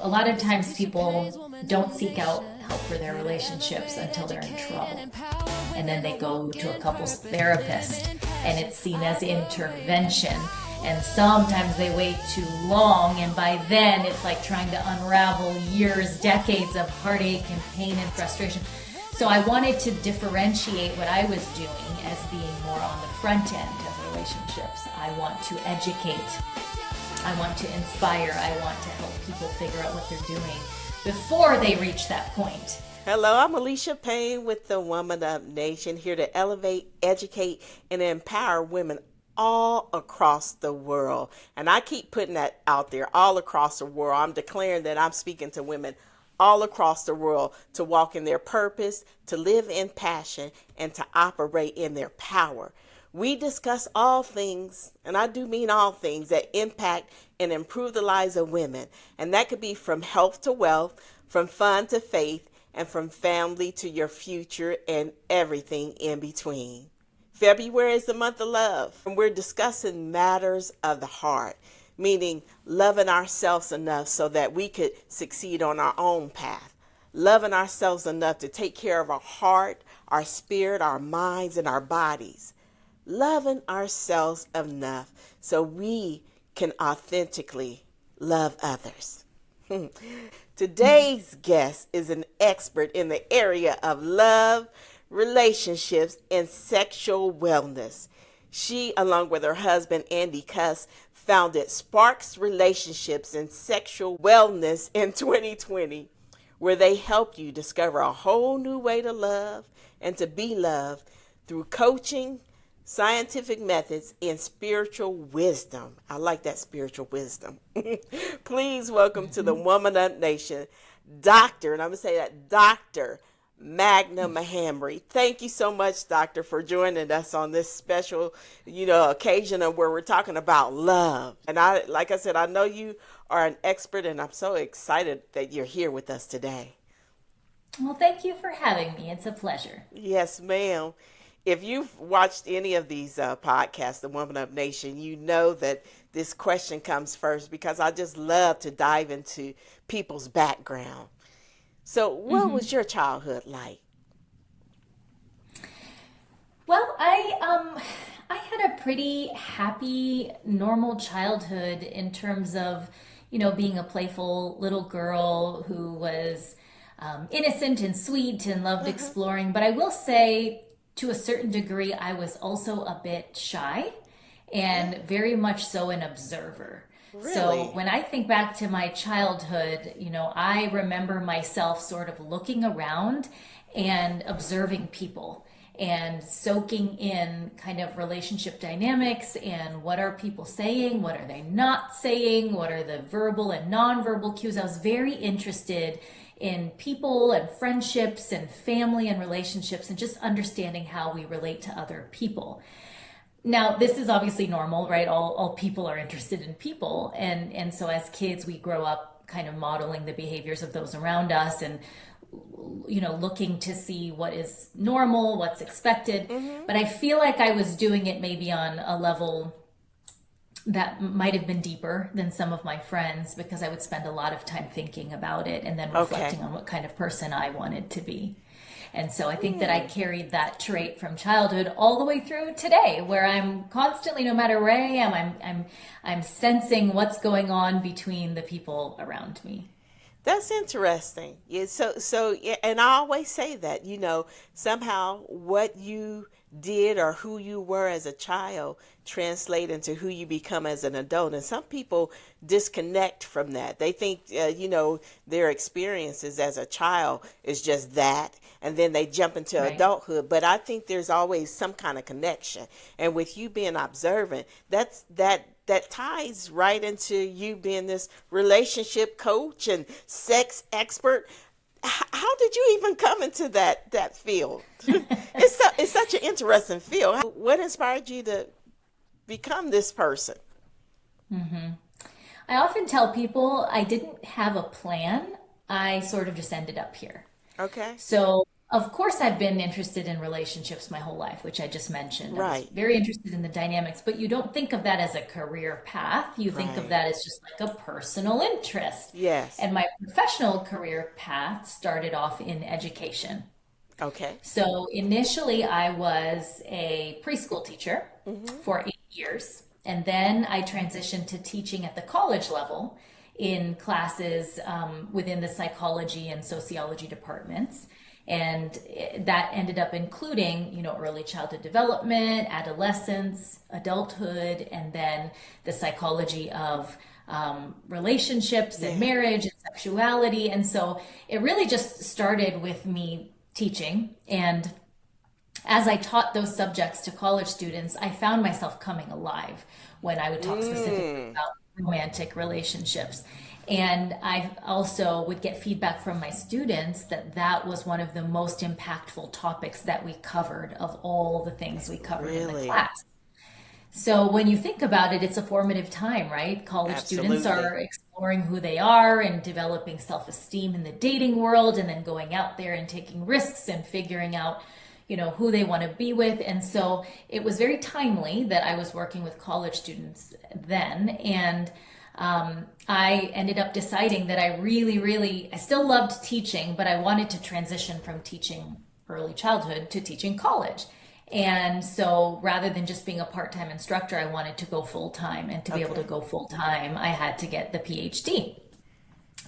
A lot of times people don't seek out help for their relationships until they're in trouble. And then they go to a couples therapist and it's seen as intervention. And sometimes they wait too long, and by then it's like trying to unravel years, decades of heartache and pain and frustration. So I wanted to differentiate what I was doing as being more on the front end of relationships. I want to educate. I want to inspire. I want to help people figure out what they're doing before they reach that point. Hello, I'm Alisha Payne with the Woman Up Nation, here to elevate, educate, and empower women all across the world. And I keep putting that out there, all across the world. I'm declaring that I'm speaking to women all across the world to walk in their purpose, to live in passion, and to operate in their power. We discuss all things, and I do mean all things, that impact and improve the lives of women. And that could be from health to wealth, from fun to faith, and from family to your future, and everything in between. February is the month of love, and we're discussing matters of the heart, meaning loving ourselves enough so that we could succeed on our own path. Loving ourselves enough to take care of our heart, our spirit, our minds, and our bodies. Loving ourselves enough so we can authentically love others. Today's guest is an expert in the area of love, relationships, and sexual wellness. She, along with her husband, Andy Cuss, founded Sparks Relationships and Sexual Wellness in 2020, where they help you discover a whole new way to love and to be loved through coaching, scientific methods, and spiritual wisdom. I like that spiritual wisdom. Please welcome to the Woman Up Nation, Dr., and I'm going to say that, Dr. Meghna Mahambrey. Thank you so much, Doctor, for joining us on this special, occasion of where we're talking about love. And like I said, I know you are an expert, and I'm so excited that you're here with us today. Well, thank you for having me. It's a pleasure. Yes, ma'am. If you've watched any of these podcasts, The Woman Up Nation, you know that this question comes first because I just love to dive into people's background. So what was your childhood like? Well, I had a pretty happy, normal childhood in terms of, being a playful little girl who was innocent and sweet and loved exploring. But I will say, to a certain degree, I was also a bit shy and very much so an observer. Really? So when I think back to my childhood, I remember myself sort of looking around and observing people and soaking in kind of relationship dynamics and what are people saying, what are they not saying, what are the verbal and nonverbal cues. I was very interested in people and friendships and family and relationships and just understanding how we relate to other people. Now, this is obviously normal, right? All people are interested in people. And so as kids, we grow up kind of modeling the behaviors of those around us and, looking to see what is normal, what's expected. But I feel like I was doing it maybe on a level that might have been deeper than some of my friends because I would spend a lot of time thinking about it and then reflecting on what kind of person I wanted to be. And so I think that I carried that trait from childhood all the way through today, where I'm constantly, no matter where I am, I'm sensing what's going on between the people around me. That's interesting. Yeah, and I always say that, somehow what you did or who you were as a child translate into who you become as an adult. And some people disconnect from that. They think, their experiences as a child is just that. And then they jump into adulthood. But I think there's always some kind of connection. And with you being observant, that ties right into you being this relationship coach and sex expert. How did you even come into that field? It's such an interesting field. What inspired you to become this person? I often tell people I didn't have a plan. I sort of just ended up here. Okay. So Of course, I've been interested in relationships my whole life, which I just mentioned. I was Right. very interested in the dynamics, but you don't think of that as a career path. You think of Right. that as just like a personal interest. Yes. And my professional career path started off in education. Okay. So initially, I was a preschool teacher Hmm. for 8 years. And then I transitioned to teaching at the college level in classes within the psychology and sociology departments. And that ended up including, early childhood development, adolescence, adulthood, and then the psychology of relationships and Yeah. marriage and sexuality. And so it really just started with me teaching. And as I taught those subjects to college students, I found myself coming alive when I would talk specifically Mm. about romantic relationships. And I also would get feedback from my students that that was one of the most impactful topics that we covered of all the things we covered in the Really? class. So when you think about it, it's a formative time, right? College students Absolutely. are exploring who they are and developing self-esteem in the dating world and then going out there and taking risks and figuring out, who they want to be with. And so it was very timely that I was working with college students then. And I ended up deciding that I really, really, I still loved teaching, but I wanted to transition from teaching early childhood to teaching college. And so rather than just being a part-time instructor, I wanted to go full-time. And to be able to Okay. go full-time, I had to get the PhD.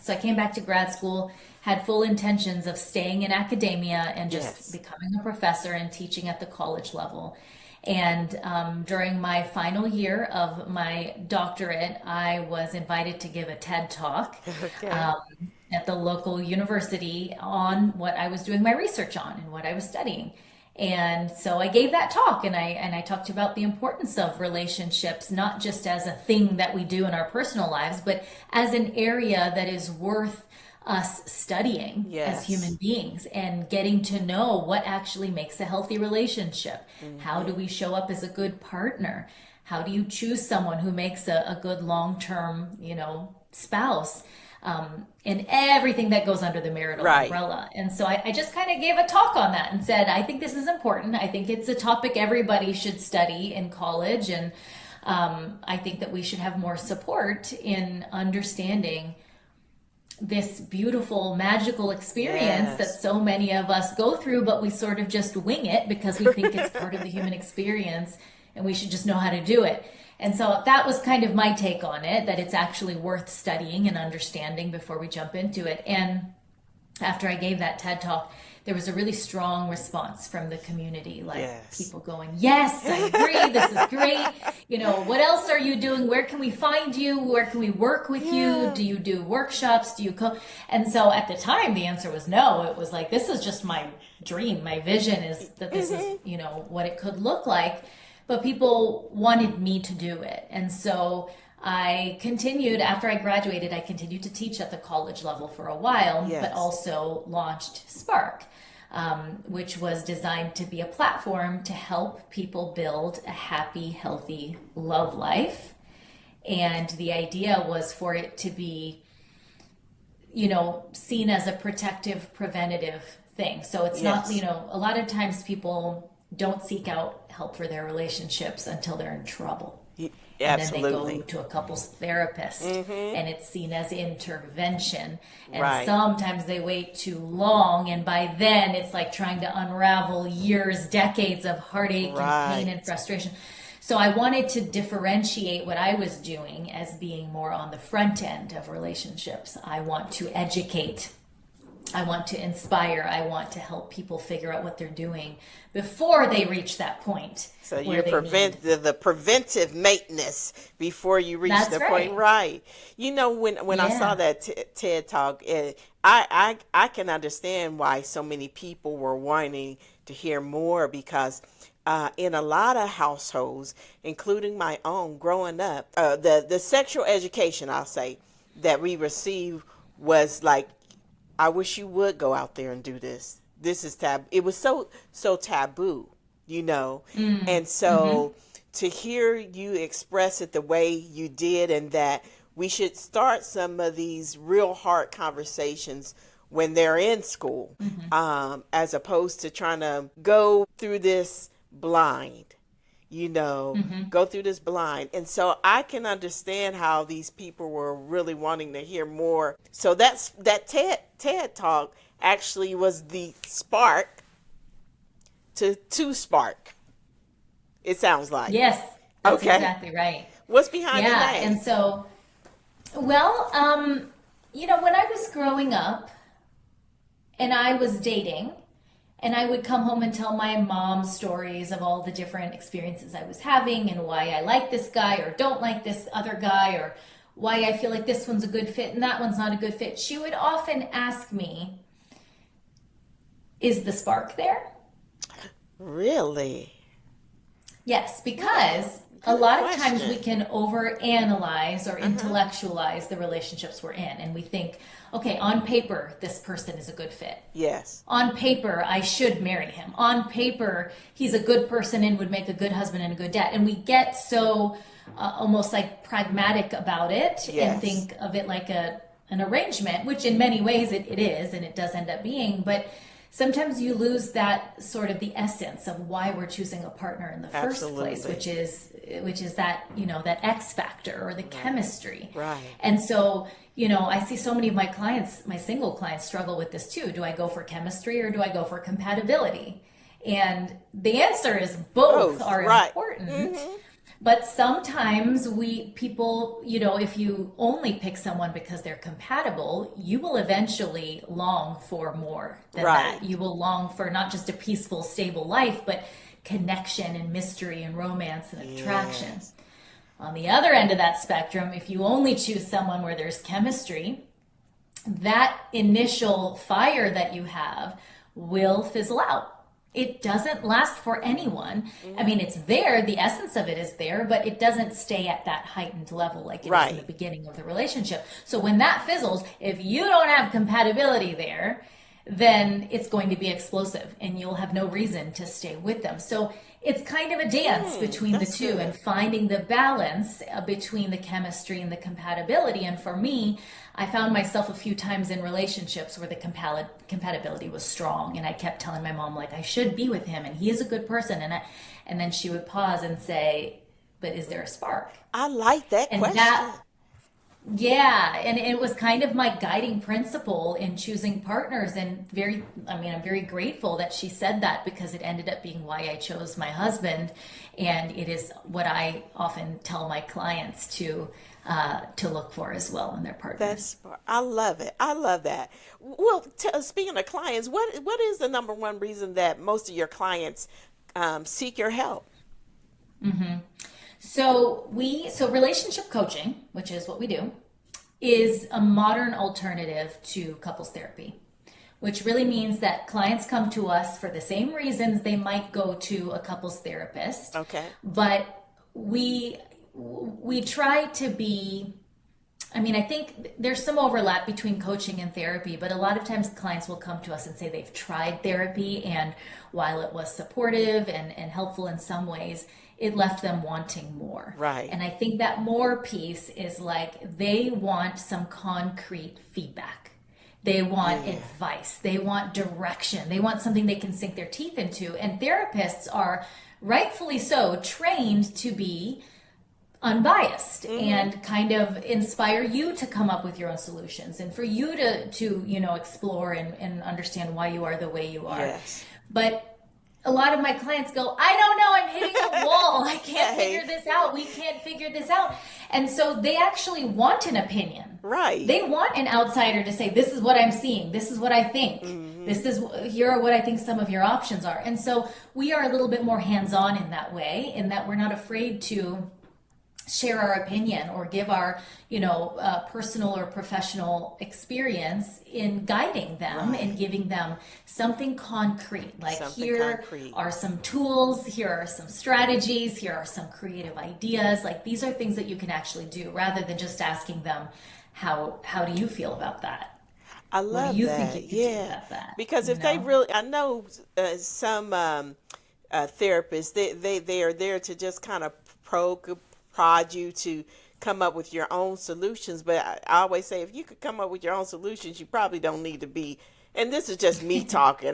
So I came back to grad school, had full intentions of staying in academia and just Yes. becoming a professor and teaching at the college level. And during my final year of my doctorate, I was invited to give a TED talk Okay. um, at the local university on what I was doing my research on and what I was studying. And so I gave that talk and I talked about the importance of relationships, not just as a thing that we do in our personal lives, but as an area that is worth us studying as human Yes. beings and getting to know what actually makes a healthy relationship. How do Hmm. we show up as a good partner? How do you choose someone who makes a good long-term, spouse? And everything that goes under the marital Right. umbrella. And so I just kind of gave a talk on that and said, I think this is important. I think it's a topic everybody should study in college. And I think that we should have more support in understanding this beautiful, magical experience that Yes. so many of us go through, but we sort of just wing it because we think it's part of the human experience and we should just know how to do it. And so that was kind of my take on it, that it's actually worth studying and understanding before we jump into it. And after I gave that TED talk, there was a really strong response from the community, like Yes. people going, yes, I agree, this is great. What else are you doing? Where can we find you? Where can we work with you? Yeah. Do you do workshops? Do you And so at the time, the answer was no. It was like, this is just my dream. My vision is that this is, Hmm. what it could look like. But people wanted me to do it. And so I continued, after I graduated, I continued to teach at the college level for a while, but Yes. also launched Spark, which was designed to be a platform to help people build a happy, healthy love life. And the idea was for it to be, seen as a protective, preventative thing. So it's not, Yes. a lot of times people don't seek out help for their relationships until they're in trouble. Y- And then they go Absolutely. to a couples therapist Hmm. and it's seen as intervention. And Right. sometimes they wait too long. And by then it's like trying to unravel years, decades of heartache and pain and Right. frustration. So I wanted to differentiate what I was doing as being more on the front end of relationships. I want to educate. I want to inspire. I want to help people figure out what they're doing before they reach that point So where you they need. prevent the preventive maintenance before you reach That's the point, right. right? When I saw Yeah. that TED talk, I can understand why so many people were wanting to hear more because in a lot of households, including my own, growing up, the sexual education I'll say that we received was like, I wish you would go out there and do this. This is tab. It was so taboo, you know. And Mm-hmm. so to hear you express it the way you did, and that we should start some of these real hard conversations when they're in school, as opposed to trying to go through this blind, go through this blind. And so I can understand how these people were really wanting to hear more. So that TED talk actually was the spark to spark. It sounds like. Yes, that's Okay. exactly right. What's behind the Yeah, name? and so, well, when I was growing up and I was dating, and I would come home and tell my mom stories of all the different experiences I was having and why I like this guy or don't like this other guy, or why I feel like this one's a good fit and that one's not a good fit. She would often ask me, is the spark there? Really? Yes, because a Good lot of times question. we can overanalyze or intellectualize the relationships we're in, and we think, okay, on paper, this person is a good fit. Yes. On paper, I should marry him. On paper, he's a good person and would make a good husband and a good dad. And we get so almost like pragmatic about it and Yes. think of it like an arrangement, which in many ways it is, and it does end up being. But sometimes you lose that sort of the essence of why we're choosing a partner in the first place, Absolutely. which is that, that X factor or the chemistry. Right. And so, I see so many of my clients, my single clients, struggle with this too. Do I go for chemistry or do I go for compatibility? And the answer is both Both, are right. important. But sometimes people, if you only pick someone because they're compatible, you will eventually long for more than Right. that. You will long for not just a peaceful, stable life, but connection and mystery and romance and attraction. Yes. On the other end of that spectrum, if you only choose someone where there's chemistry, that initial fire that you have will fizzle out. It doesn't last for anyone. I mean, it's there, the essence of it is there, but it doesn't stay at that heightened level like it is Right. in the beginning of the relationship. So when that fizzles, if you don't have compatibility there, then it's going to be explosive and you'll have no reason to stay with them. So it's kind of a dance between the that's two good. and finding the balance between the chemistry and the compatibility. And for me, I found myself a few times in relationships where the compatibility was strong, and I kept telling my mom, like, I should be with him and he is a good person, and then she would pause and say, but is there a spark? I like that And question. yeah, and it was kind of my guiding principle in choosing partners. And I'm very grateful that she said that, because it ended up being why I chose my husband. And it is what I often tell my clients to look for as well in their partners. I love it. I love that. Well, speaking of clients, what is the number one reason that most of your clients seek your help? So relationship coaching, which is what we do, is a modern alternative to couples therapy, which really means that clients come to us for the same reasons they might go to a couples therapist. Okay. But we try to be, I think there's some overlap between coaching and therapy, but a lot of times clients will come to us and say they've tried therapy, and while it was supportive and helpful in some ways, it left them wanting more. Right. And I think that more piece is like they want some concrete feedback. They want advice. They want direction. They want something they can sink their teeth into. And therapists are rightfully so trained to be unbiased and kind of inspire you to come up with your own solutions and for you to explore and understand why you are the way you are. Yes. But a lot of my clients go, I don't know, I'm hitting a wall. I can't figure this out. We can't figure this out. And so they actually want an opinion. Right. They want an outsider to say, this is what I'm seeing. This is what I think. Here are what I think some of your options are. And so we are a little bit more hands-on in that way, in that we're not afraid to share our opinion or give our personal or professional experience in guiding them and giving them something concrete, like Something here concrete. are some tools, here are some strategies, here are some creative ideas. Like these are things that you can actually do, rather than just asking them, how do you feel about that? I love What do you that. think you could do about that? Because if they really, I know some therapists, they are there to just kind of prod you to come up with your own solutions. But I always say, if you could come up with your own solutions, you probably don't need to be. And this is just me talking.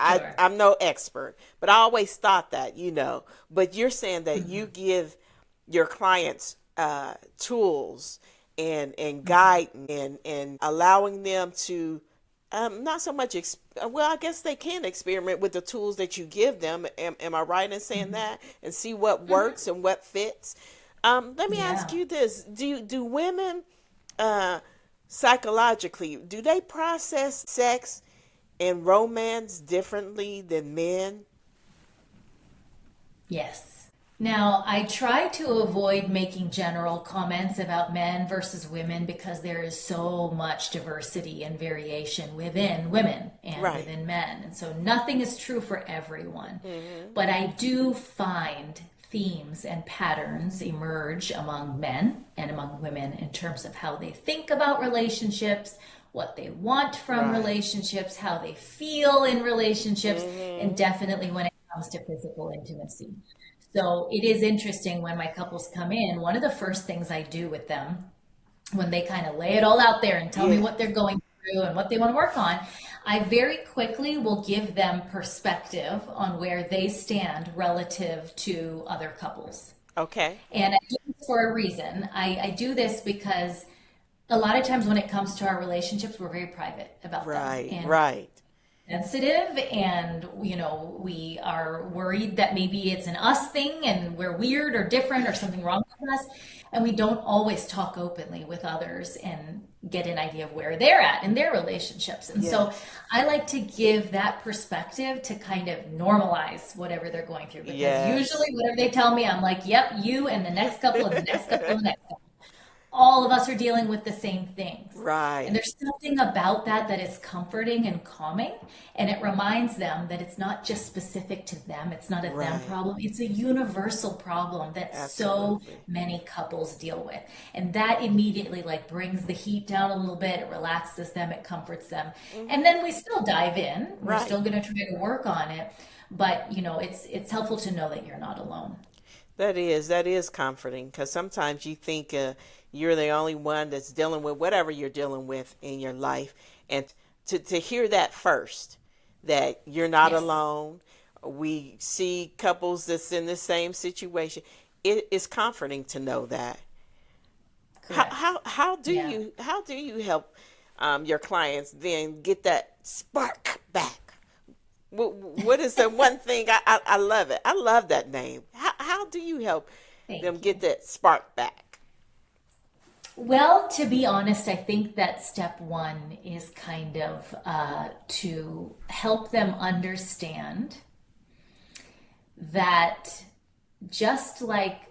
Sure. I'm no expert, but I always thought that, you know. But you're saying that you Hmm. give your clients tools and Hmm. guidance and allowing them to not so much well, I guess they can experiment with the tools that you give them. Am I right in saying Hmm. that? And see what Hmm. works and what fits. Let me ask Yeah. you this: do women uh, psychologically, do they process sex and romance differently than men? Yes. Now, I try to avoid making general comments about men versus women because there is so much diversity and variation within women and Right. within men. And so nothing is true for everyone. Hmm. But I do find themes and patterns emerge among men and among women in terms of how they think about relationships, what they want from Right. relationships, how they feel in relationships, and Hmm. definitely when it comes to physical intimacy. So it is interesting when my couples come in, one of the first things I do with them when they kind of lay it all out there and tell me Yeah. what they're going through and what they want to work on, I very quickly will give them perspective on where they stand relative to other couples. Okay. And I do this for a reason. I do this because a lot of times when it comes to our relationships, we're very private about them. Right. And Right. sensitive and we are worried that maybe it's an us thing and we're weird or different or something wrong with us, and we don't always talk openly with others and get an idea of where they're at in their relationships. And so Yes. I like to give that perspective to kind of normalize whatever they're going through, because Yes. usually whatever they tell me, I'm like, yep, you and the next couple and the next couple and the next couple, all of us are dealing with the same things. And Right. there's something about that that is comforting and calming. And it reminds them that it's not just specific to them, it's not a them Right. problem, it's a universal problem that so Absolutely. many couples deal with. And that immediately like brings the heat down a little bit, it relaxes them, it comforts them. And Hmm. then we still dive in, we're Right. still going to try to work on it. But it's helpful to know that you're not alone. That is comforting because sometimes you think you're the only one that's dealing with whatever you're dealing with in your life, and to hear that first, that you're not Yes, alone. We see couples that's in the same situation. It is comforting to know that. How correct. how how do Yeah. you how do you help your clients then get that spark back? What is the one thing I love it? I love that name. How do you help them Thank get you. that spark back? Well, to be honest, I think that step one is kind of to help them understand that just like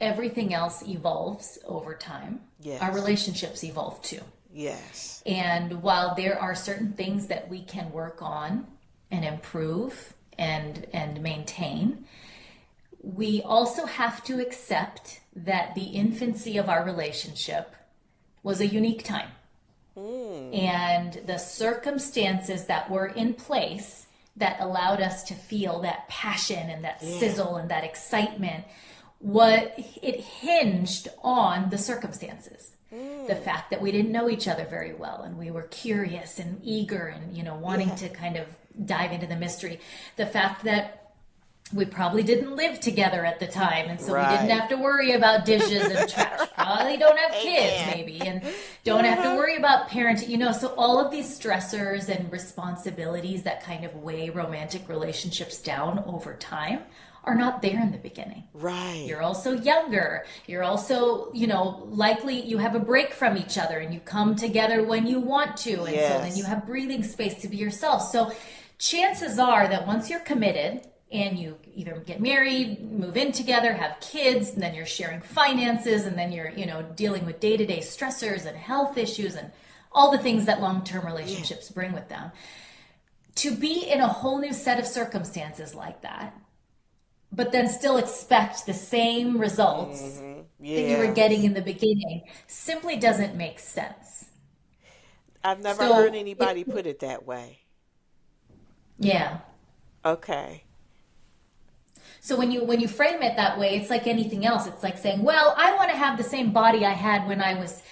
everything else evolves over time, our Yes. relationships evolve too. Yes. And while there are certain things that we can work on and improve and maintain, we also have to accept that the infancy of our relationship was a unique time. Mm. And the circumstances that were in place that allowed us to feel that passion and that Yeah. sizzle and that excitement, what it hinged on the circumstances. The Mm. fact that we didn't know each other very well and we were curious and eager and wanting Yeah. to kind of dive into the mystery. The fact that we probably didn't live together at the time, and so we didn't Right. have to worry about dishes and trash. Probably don't have kids Amen. maybe, and don't have to Uh-huh. worry about parenting, so all of these stressors and responsibilities that kind of weigh romantic relationships down over time are not there in the beginning. Right. You're also younger. You're also, likely you have a break from each other and you come together when you want to. And so then you Yes. have breathing space to be yourself. So chances are that once you're committed and you either get married, move in together, have kids, and then you're sharing finances, and then you're, dealing with day to day stressors and health issues and all the things that long term Yeah. relationships bring with them. To be in a whole new set of circumstances like that, but then still expect the same results Hmm. that you were getting Yes. in the beginning simply doesn't make sense. I've never heard So, anybody put it that way. yeah. Okay. So when you frame it that way, it's like anything else. It's like saying, "Well, I want to have the same body I had when I was,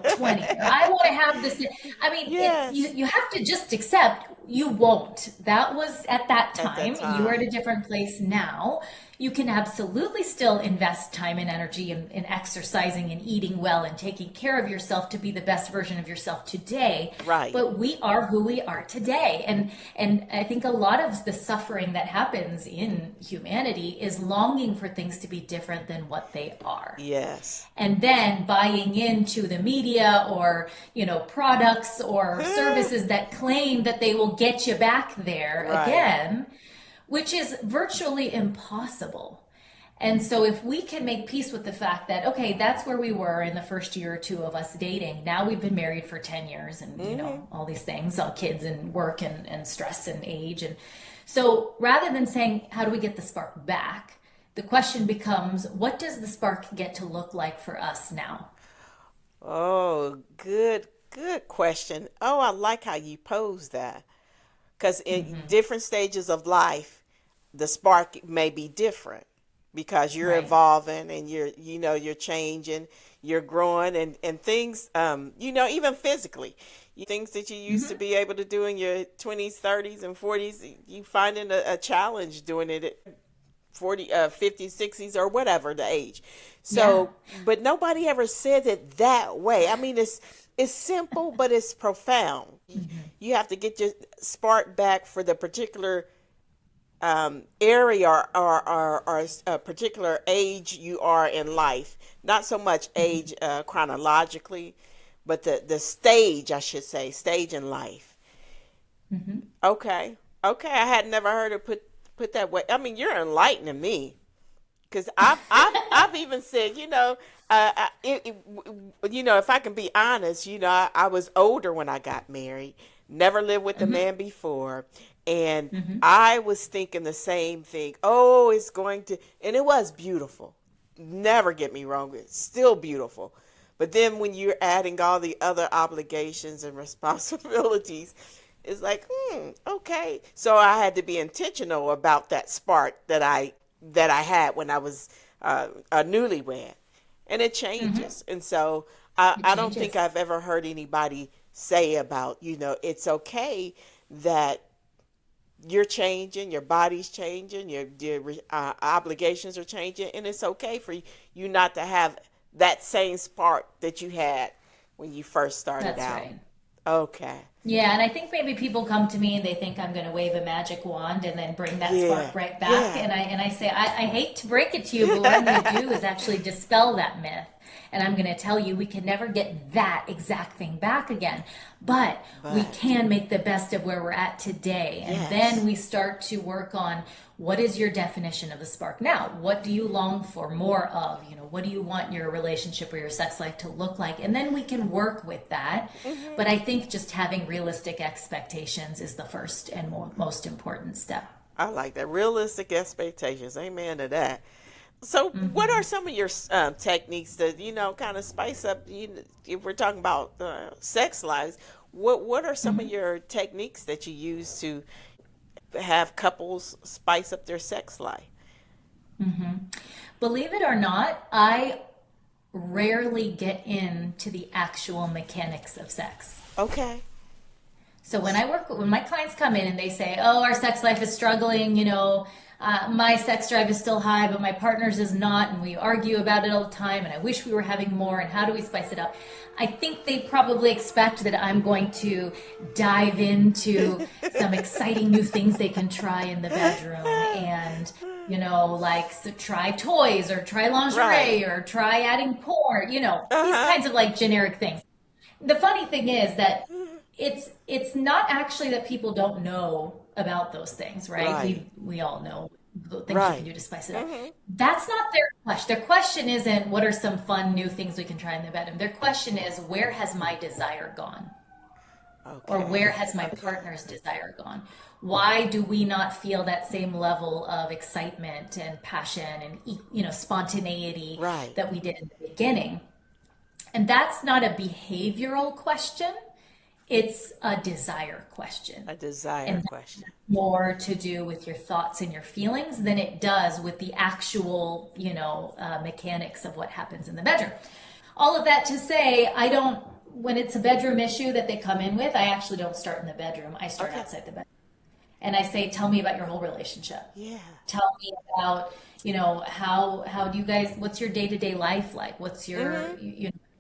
20, or I want to have this." I mean, it's you Yes, you have to just accept you won't. That was at that at that time. You are at time. a different place now. You can absolutely still invest time and energy in exercising and eating well and taking care of yourself to be the best version of yourself today. Right. But we are who we are today. And I think a lot of the suffering that happens in humanity is longing for things to be different than what they are. Yes. And then buying into the media or, products or services that claim that they will get you back there Right. again, which is virtually impossible. And so if we can make peace with the fact that, okay, that's where we were in the first year or two of us dating. Now we've been married for 10 years and, all these things, all kids and work and stress and age. And so rather than saying, how do we get the spark back? The question becomes, what does the spark get to look like for us now? Oh, good question. Oh, I like how you pose that. Because in Hmm. different stages of life, the spark may be different because you're Right. evolving and you're changing, you're growing and things, even physically. Things that you used to Hmm. be able to do in your 20s, 30s, and 40s, you finding a challenge doing it at 40, 50s, 60s, or whatever the age. Yeah. So, but nobody ever said it that way. I mean, it's simple, but it's profound. Hmm. You have to get your spark back for the particular area or a particular age you are in life. Not so much age chronologically, but the stage, I should say, stage in life. Hmm. Okay, okay, I had never heard it put that way. I mean, you're enlightening me because I've even said, if I can be honest, I was older when I got married, never lived with a Hmm. man before, and Hmm. I was thinking the same thing. Oh, it's going to, and it was beautiful. Never get me wrong, it's still beautiful. But then when you're adding all the other obligations and responsibilities, it's like, okay. So I had to be intentional about that spark that I had when I was a newlywed, and it Hmm. changes. And so I, It I don't think changes. I've ever heard anybody say about it's okay that you're changing, your body's changing, your obligations are changing, and it's okay for you not to have that same spark that you had when you first started That's out. right. Okay. Yeah, and I think maybe people come to me and they think I'm going to wave a magic wand and then bring that Yeah. spark right back. Yeah. And I say, I hate to break it to you, but what I'm going to do is actually dispel that myth. And I'm going to tell you we can never get that exact thing back again. But we But can make the best of where we're at today. And then yes. we start to work on what is your definition of the spark now? What do you long for more of? What do you want your relationship or your sex life to look like? And then we can work with that. Hmm. But I think just having realistic expectations is the first and most important step. I like that. Realistic expectations. Amen to that. So, what are Hmm. some of your techniques that kind of spice up? If we're talking about sex lives, what are some of Hmm. your techniques that you use to have couples spice up their sex life? Hmm. Believe it or not, I rarely get into the actual mechanics of sex. Okay. So when my clients come in and they say, "Oh, our sex life is struggling," my sex drive is still high, but my partner's is not, and we argue about it all the time, and I wish we were having more, and how do we spice it up? I think they probably expect that I'm going to dive into some exciting new things they can try in the bedroom, and like so try toys or try Right. lingerie or try adding porn, these Uh kinds of like generic things. The funny thing is that huh. it's not actually that people don't know about those things, right? Right. We all know the things you can Right. do to spice it up. Hmm. That's not their question. Their question isn't what are some fun new things we can try in the bedroom. Their question is where has my desire gone? Or where Okay. has my Okay. partner's desire gone? Why do we not feel that same level of excitement and passion and spontaneity Right. that we did in the beginning? And that's not a behavioral question, It's a desire question. A desire And question. that's more to do with your thoughts and your feelings than it does with the actual, mechanics of what happens in the bedroom. All of that to say, when it's a bedroom issue that they come in with, I actually don't start in the bedroom. I start Okay. outside the bedroom. And I say, tell me about your whole relationship. Yeah. Tell me about, how do you guys, what's your day-to-day life like? What's your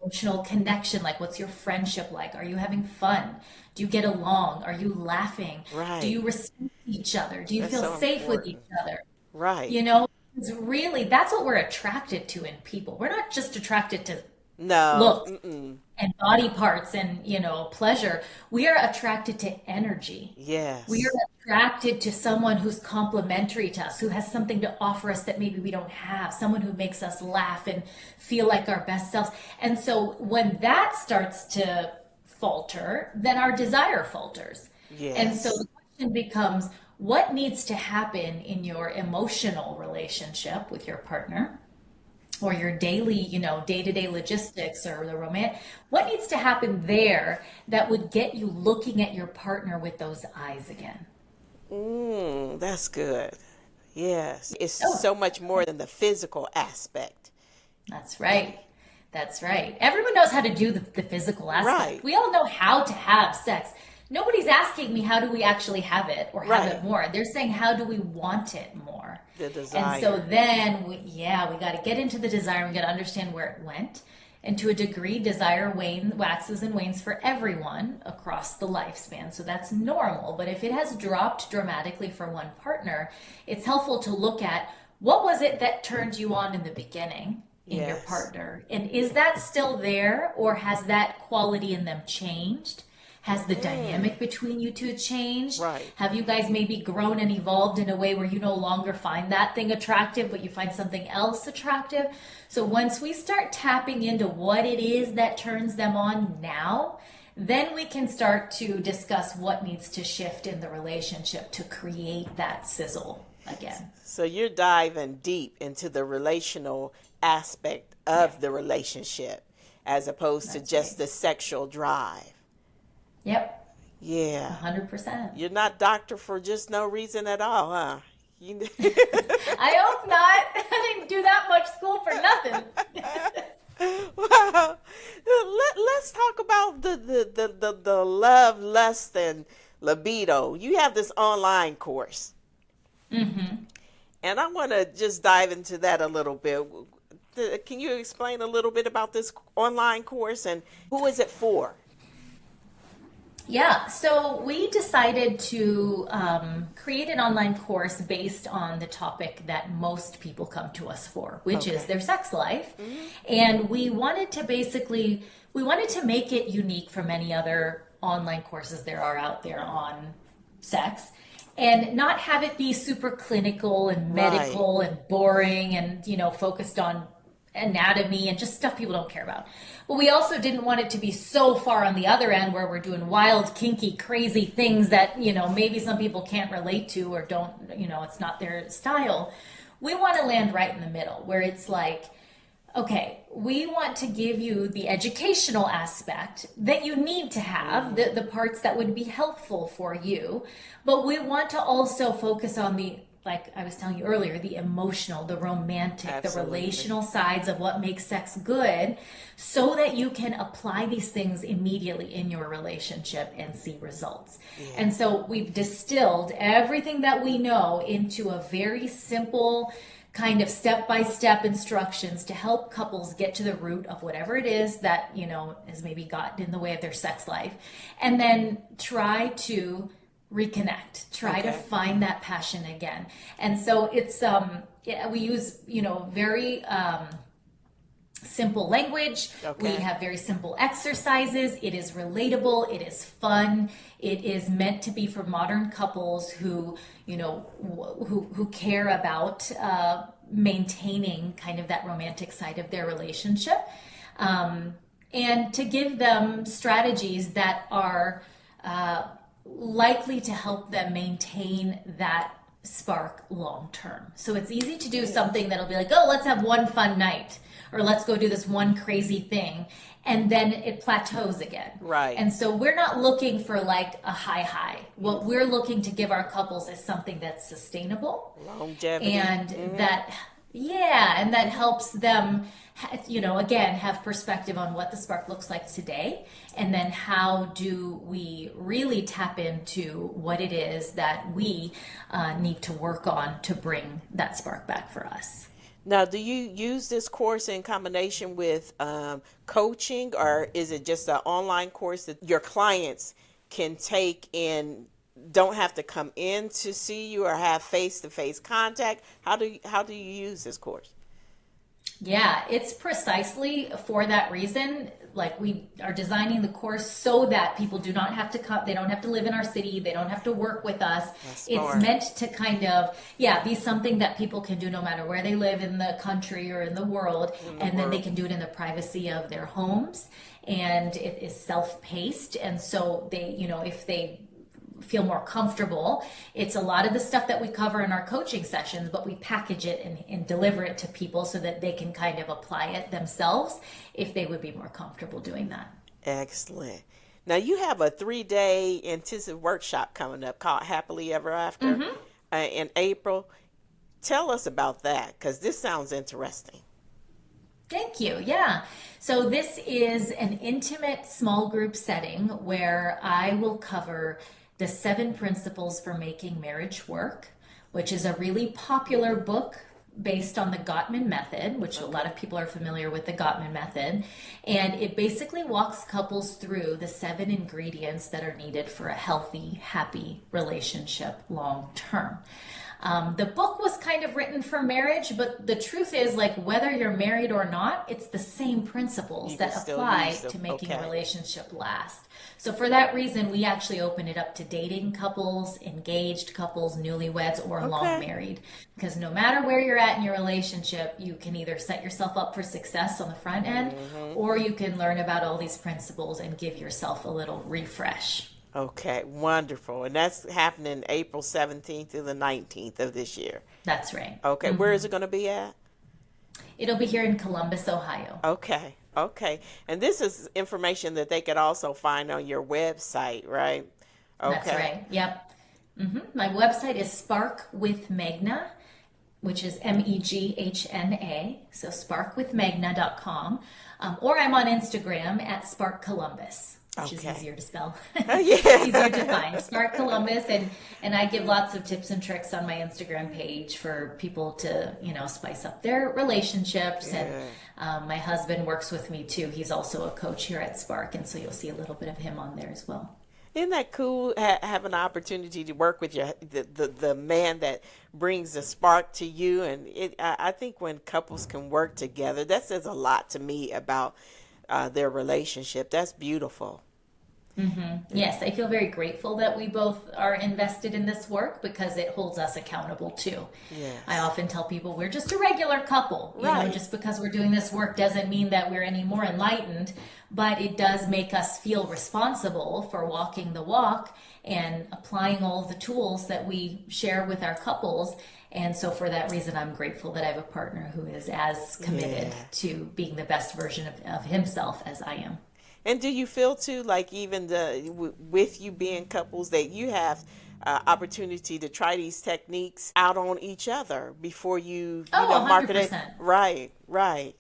emotional connection like? What's your friendship like? Are you having fun? Do you get along? Are you laughing? Do Right. you respect each other? Do you That's feel so safe with each important. other? Right. It's really, that's what we're attracted to in people. We're not just attracted to No. looks Mm-mm. and body parts and pleasure. We are attracted to energy. We are Yes. attracted to someone who's complementary to us, who has something to offer us that maybe we don't have, someone who makes us laugh and feel like our best selves. And so when that starts to falter, then our desire falters. And so Yes. the question becomes, what needs to happen in your emotional relationship with your partner, or your daily, day-to-day logistics, or the romance? What needs to happen there that would get you looking at your partner with those eyes again? That's good. Yes. It's Oh, so much more than the physical aspect. that's right. That's right. Everyone knows how to do the physical aspect. Right. We all know how to have sex. Nobody's asking me how do we actually have it or have Right. it more. They're saying how do we want it more. The And so desire. then we got to get into the desire. We got to understand where it went. And to a degree, desire waxes and wanes for everyone across the lifespan. So that's normal. But if it has dropped dramatically for one partner, it's helpful to look at what was it that turned you on in the beginning in your Yes. partner? And is that still there, or has that quality in them changed? Has the dynamic between you two changed? Right. Have you guys maybe grown and evolved in a way where you no longer find that thing attractive, but you find something else attractive? So once we start tapping into what it is that turns them on now, then we can start to discuss what needs to shift in the relationship to create that sizzle again. So you're diving deep into the relational aspect Yeah, of the relationship as opposed to that's just right. the sexual drive. Yep, Yeah. 100%. You're not doctor for just no reason at all, huh? You... I hope not. I didn't do that much school for nothing. Wow. Let's talk about the love, lust, and libido. You have this online course, and I want to just dive into that a little bit. Can you explain a little bit about this online course and who is it for? Yeah, so we decided to create an online course based on the topic that most people come to us for, which is Okay. their sex life. And we wanted to make it unique from any other online courses there are out there on sex, and not have it be super clinical and Right. medical and boring and, focused on anatomy and just stuff people don't care about. But we also didn't want it to be so far on the other end where we're doing wild, kinky, crazy things that, maybe some people can't relate to or don't, it's not their style. We want to land right in the middle where it's like, okay, we want to give you the educational aspect that you need to have, the parts that would be helpful for you, but we want to also focus on the, like I was telling you earlier, the emotional, the romantic, the Absolutely. relational sides of what makes sex good, so that you can apply these things immediately in your relationship and see results. Yeah. And so we've distilled everything that we know into a very simple kind of step-by-step instructions to help couples get to the root of whatever it is that, has maybe gotten in the way of their sex life, and then try to reconnect, try to Okay. find that passion again. And so it's we use, very simple language. We Okay. have very simple exercises. It is relatable. It is fun. It is meant to be for modern couples who, who care about maintaining kind of that romantic side of their relationship, and to give them strategies that are likely to help them maintain that spark long term. So it's easy to do something that'll be like, oh, let's have one fun night. or let's go do this one crazy thing, and then it plateaus again. Right. And so we're not looking for like a high. What we're looking to give our couples is something that's sustainable Longevity. and that, yeah, and that helps them, again, have perspective on what the spark looks like today, and then how do we really tap into what it is that we need to work on to bring that spark back for us. Now, do you use this course in combination with coaching, or is it just an online course that your clients can take and don't have to come in to see you or have face-to-face contact? How do you use this course? Yeah, it's precisely for that reason. Like, we are designing the course so that people do not have to come, they don't have to live in our city, they don't have to work with us. That's It's smart. meant to kind of, be something that people can do no matter where they live in the country or in the world, and then they can do it in the privacy of their homes. And it is self-paced, and so they, if they feel more comfortable. It's a lot of the stuff that we cover in our coaching sessions, but we package it and deliver it to people so that they can kind of apply it themselves if they would be more comfortable doing that. Excellent. Now, you have a 3-day intensive workshop coming up called Happily Ever After in April. Tell us about that, because this sounds interesting. Thank you. Yeah. So this is an intimate small group setting where I will cover the 7 principles for making marriage work, which is a really popular book based on the Gottman method, which a lot of people are familiar with the Gottman method. And it basically walks couples through the 7 ingredients that are needed for a healthy, happy relationship long term. The book was kind of written for marriage, but the truth is, like, whether you're married or not, it's the same principles that apply to making a relationship last. So for that reason, we actually open it up to dating couples, engaged couples, newlyweds, or long married. Because no matter where you're at in your relationship, you can either set yourself up for success on the front end, or you can learn about all these principles and give yourself a little refresh. Okay, wonderful. And that's happening April 17th through the 19th of this year. That's right. Okay, where is it going to be at? It'll be here in Columbus, Ohio. Okay, okay. And this is information that they could also find on your website, right? Okay. That's right. Yep. My website is Spark with Meghna, which is Meghna. So sparkwithmeghna.com. Or I'm on Instagram at Spark Columbus, which is easier to spell. Easier to find. Spark Columbus. And I give lots of tips and tricks on my Instagram page for people to, spice up their relationships. And my husband works with me too. He's also a coach here at Spark. And so you'll see a little bit of him on there as well. Isn't that cool, have an opportunity to work with the man that brings the spark to you? And I think when couples can work together, that says a lot to me about their relationship. That's beautiful. Yes, I feel very grateful that we both are invested in this work because it holds us accountable too. Yes. I often tell people we're just a regular couple. Just because we're doing this work doesn't mean that we're any more enlightened, but it does make us feel responsible for walking the walk and applying all of the tools that we share with our couples. And so for that reason, I'm grateful that I have a partner who is as committed to being the best version of himself as I am. And do you feel too, like even with you being couples, that you have opportunity to try these techniques out on each other before you market it? 100%. Right.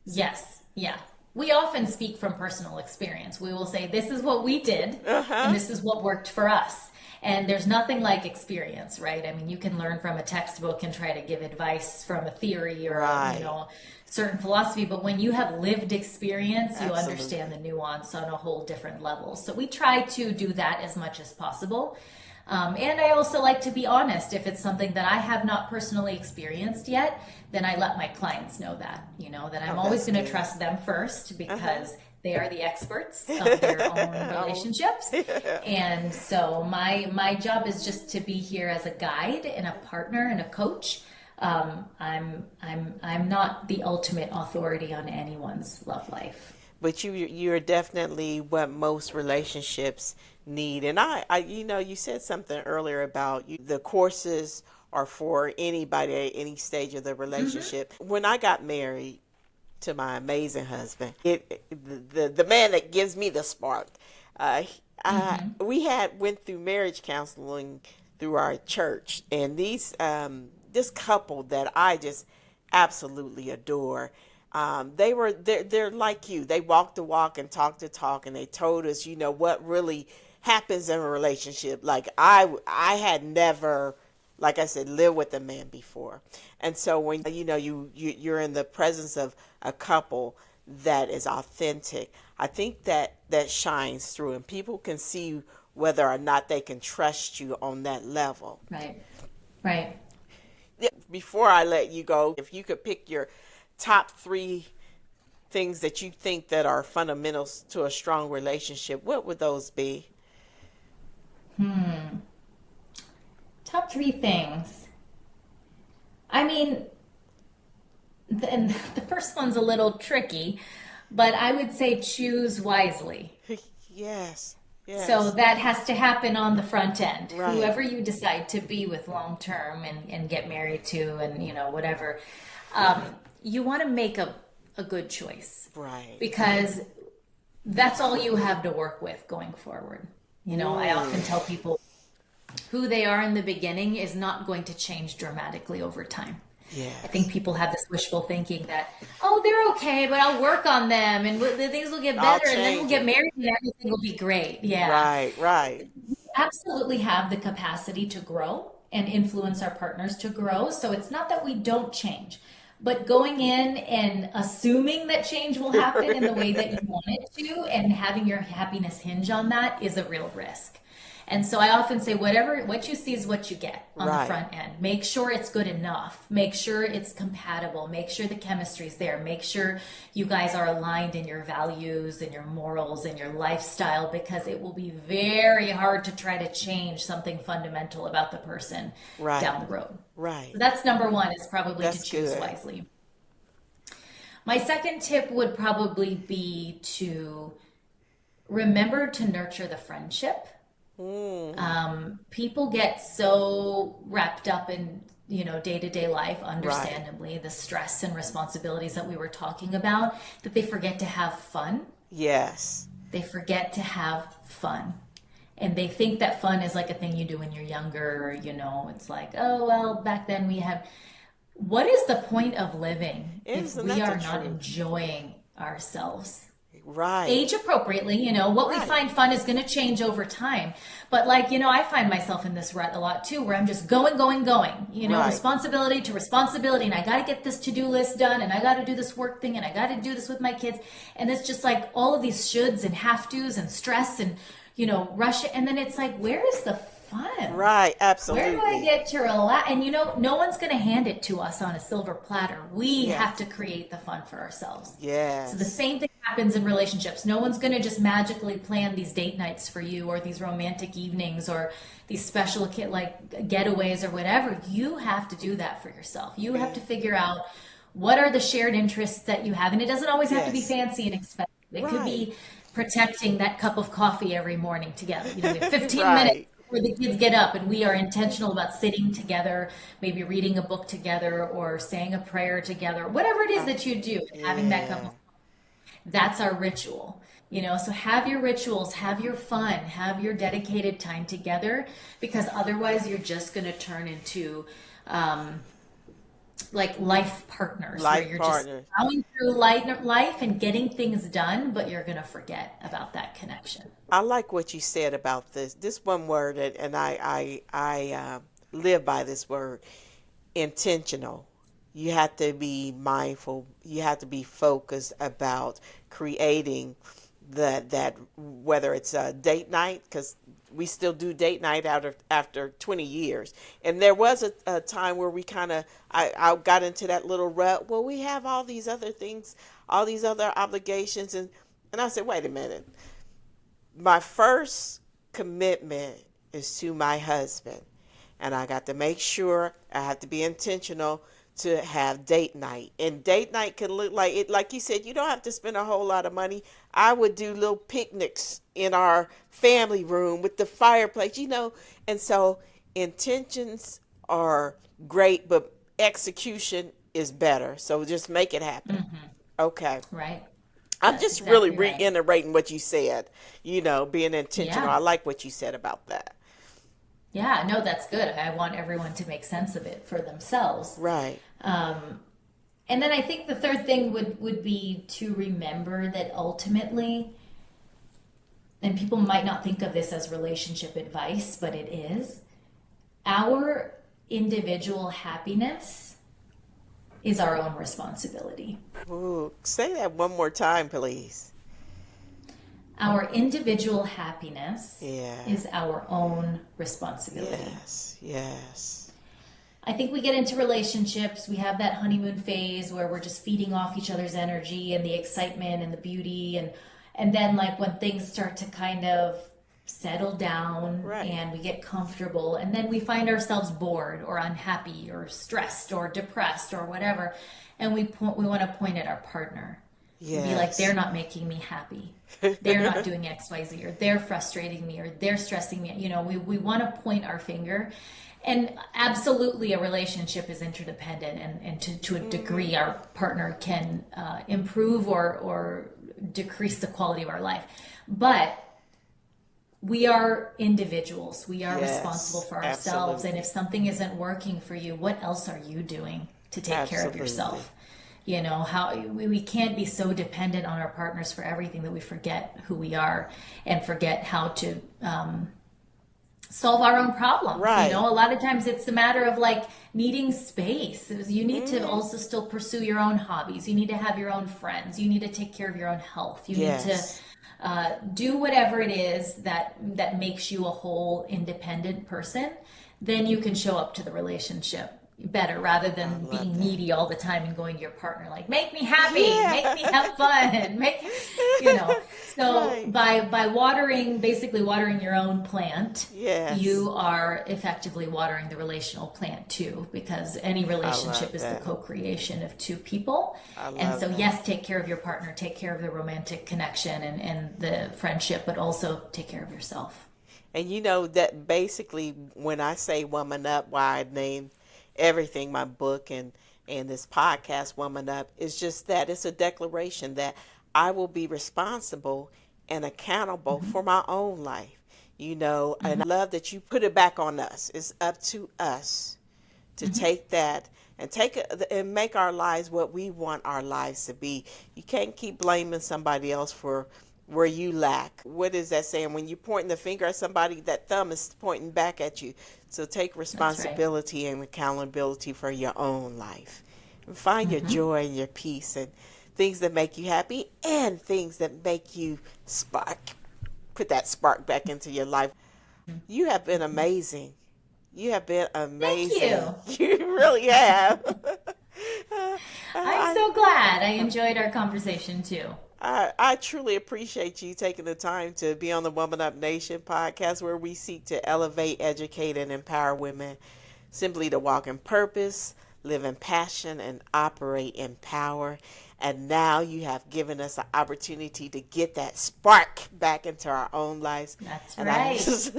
Yes, yeah. We often speak from personal experience. We will say, this is what we did, and this is what worked for us. And there's nothing like experience, right? I mean, you can learn from a textbook and try to give advice from a theory or certain philosophy, but when you have lived experience, you understand the nuance on a whole different level. So we try to do that as much as possible. And I also like to be honest. If it's something that I have not personally experienced yet, then I let my clients know that, that I'm always going to trust them first because they are the experts of their own relationships. And so my job is just to be here as a guide and a partner and a coach. I'm not the ultimate authority on anyone's love life. But you're definitely what most relationships need. And I you said something earlier about the courses are for anybody at any stage of the relationship. When I got married, to my amazing husband. The man that gives me the spark. Uh, we had went through marriage counseling through our church, and this couple that I just absolutely adore. They're like you. They walk the walk and talk the talk, and they told us, what really happens in a relationship. Like I had never, like I said, lived with a man before, and so when you're in the presence of a couple that is authentic, I think that shines through, and people can see whether or not they can trust you on that level. Right. Right. Before I let you go, if you could pick your top three things that you think that are fundamentals to a strong relationship, what would those be? Top three things. I mean, the first one's a little tricky, but I would say choose wisely. Yes. So Yes. that has to happen on the front end. Right. Whoever you decide to be with long term and get married to, and whatever, you want to make a good choice, Right. because that's all you have to work with going forward. I often tell people who they are in the beginning is not going to change dramatically over time. I think Yes. people have this wishful thinking that, oh, they're okay, but I'll work on them and the things will get I'll better and then we'll change get them. married and everything will be great. Yeah. Right. Right. Absolutely have the capacity to grow and influence our partners to grow. So it's not that we don't change, but going in and assuming that change will happen in the way that you want it to and having your happiness hinge on that is a real risk. And so I often say, what you see is what you get on the Right. front end. Make sure it's good enough. Make sure it's compatible. Make sure the chemistry's there. Make sure you guys are aligned in your values and your morals and your lifestyle, because it will be very hard to try to change something fundamental about the person Right. down the road. Right. So that's number one, is probably to That's choose good. wisely. My second tip would probably be to remember to nurture the friendship. People get so wrapped up in, day-to-day life, Right. understandably, the stress and responsibilities that we were talking about, that they forget to have fun. Yes. They forget to have fun. And they think that fun is like a thing you do when you're younger, or, it's like, oh, well, back then we have. What is the point of living if Isn't we that are the not truth? enjoying ourselves? Right. Age appropriately, what we Right. find fun is going to change over time. But I find myself in this rut a lot too, where I'm just going, Right. responsibility to responsibility. And I got to get this to-do list done. And I got to do this work thing. And I got to do this with my kids. And it's just like all of these shoulds and have tos and stress and, rush. And then it's like, where is the fun? Right. Where do I Absolutely. get to relax? And no one's going to hand it to us on a silver platter. We have Yes. to create the fun for ourselves. So the Yes. same thing happens in relationships. No one's going to just magically plan these date nights for you, or these romantic evenings, or these special like getaways or whatever. You have to do that for yourself. You have to figure out what are the shared interests that you have. And it doesn't always have to be Yes. fancy and expensive. It could Right. be protecting that cup of coffee every morning together. We have 15 minutes Right. before the kids get up, and we are intentional about sitting together, maybe reading a book together or saying a prayer together, whatever it is that you do, having that cup Yeah. of, that's our ritual. So have your rituals, have your fun, have your dedicated time together, because otherwise you're just going to turn into like life partners, where Life you're just partner. going through life and getting things done, but you're going to forget about that connection. I like what you said about this. This one word, and live by this word: intentional. You have to be mindful. You have to be focused about creating that, whether it's a date night, because we still do date night after 20 years. And there was a time where we kind of, I got into that little rut. Well, we have all these other things, all these other obligations. And I said, wait a minute. My first commitment is to my husband. And I got to make sure I have to be intentional to have date night. And date night can look like it, like you said, you don't have to spend a whole lot of money. I would do little picnics in our family room with the fireplace, and so intentions are great, but execution is better. So just make it happen. Okay. right? I'm That's just really exactly right. reiterating what you said, being intentional. Yeah. I like what you said about that. Yeah, no, that's good. I want everyone to make sense of it for themselves. Right. And then I think the third thing would be to remember that ultimately, and people might not think of this as relationship advice, but it is, our individual happiness is our own responsibility. Ooh, say that one more time, please. Our individual happiness Yeah. is our own responsibility. Yes. Yes. I think we get into relationships, we have that honeymoon phase where we're just feeding off each other's energy and the excitement and the beauty, and then like when things start to kind of settle down Right. and we get comfortable, and then we find ourselves bored or unhappy or stressed or depressed or whatever, and we want to point at our partner and be like, they're Yes. not making me happy, they're not doing XYZ, or they're frustrating me, or they're stressing me. We want to point our finger. And absolutely, a relationship is interdependent, and to a degree, our partner can improve or decrease the quality of our life. But we are individuals. We are responsible Yes. for ourselves. And if Absolutely. something isn't working for you, what else are you doing to take care of Absolutely. yourself? How we can't be so dependent on our partners for everything that we forget who we are and forget how to solve our own problems. Right. A lot of times it's a matter of like needing space. You need to also still pursue your own hobbies. You need to have your own friends. You need to take care of your own health. You need to Yes. do whatever it is that makes you a whole independent person. Then you can show up to the relationship better, rather I than love being that. needy all the time and going to your partner like, make me happy, make me Yeah. have fun, you know so Right. by basically watering your own plant, Yes. you are effectively watering the relational plant too, because any I love relationship is the that. co-creation of two people. I And love so that. yes, take care of your partner, take care of the romantic connection and the friendship, but also take care of yourself. And that basically when I say woman up, why I named everything my book and this podcast Woman Up, is just that it's a declaration that I will be responsible and accountable Mm-hmm. for my own life. And Mm-hmm. I love that you put it back on us. It's up to us to Mm-hmm. take that and and make our lives what we want our lives to be. You can't keep blaming somebody else for where you lack. What is that saying? When you're pointing the finger at somebody, that thumb is pointing back at you. So take That's right. responsibility and accountability for your own life. And find your Mm-hmm. joy and your peace and things that make you happy and things that make you spark. Put that spark back into your life. You have been amazing. You have been Thank amazing. you. You really have. I'm I, so glad. I enjoyed our conversation too. I truly appreciate you taking the time to be on the Woman Up Nation podcast, where we seek to elevate, educate, and empower women simply to walk in purpose, live in passion, and operate in power. And now you have given us an opportunity to get that spark back into our own lives. That's And I'm right. just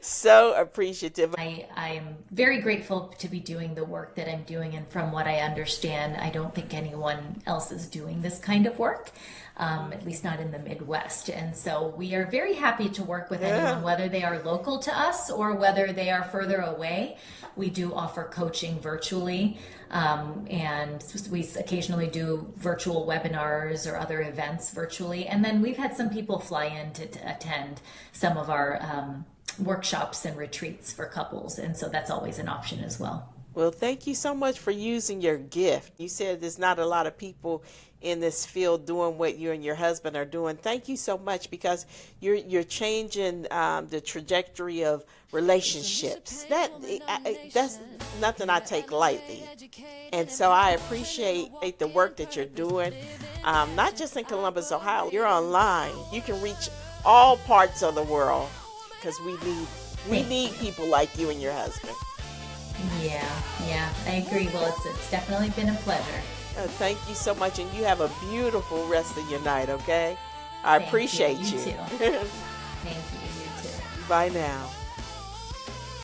so appreciative. I'm very grateful to be doing the work that I'm doing, and from what I understand, I don't think anyone else is doing this kind of work, at least not in the Midwest. And so we are very happy to work with Yeah. anyone, whether they are local to us or whether they are further away. We do offer coaching virtually, and we occasionally do virtual webinars or other events virtually. And then we've had some people fly in to attend some of our workshops and retreats for couples, and so that's always an option as well. Well, thank you so much for using your gift. You said there's not a lot of people in this field doing what you and your husband are doing. Thank you so much, because you're changing the trajectory of relationships. That's nothing I take lightly, and so I appreciate the work that you're doing. Not just in Columbus, Ohio. You're online. You can reach all parts of the world, because we Thank need you. people like you and your husband. Yeah, I agree. Well, it's definitely been a pleasure. Thank you so much, and you have a beautiful rest of your night, okay? I Thank you. appreciate You you. too. Thank you. You too. Bye now.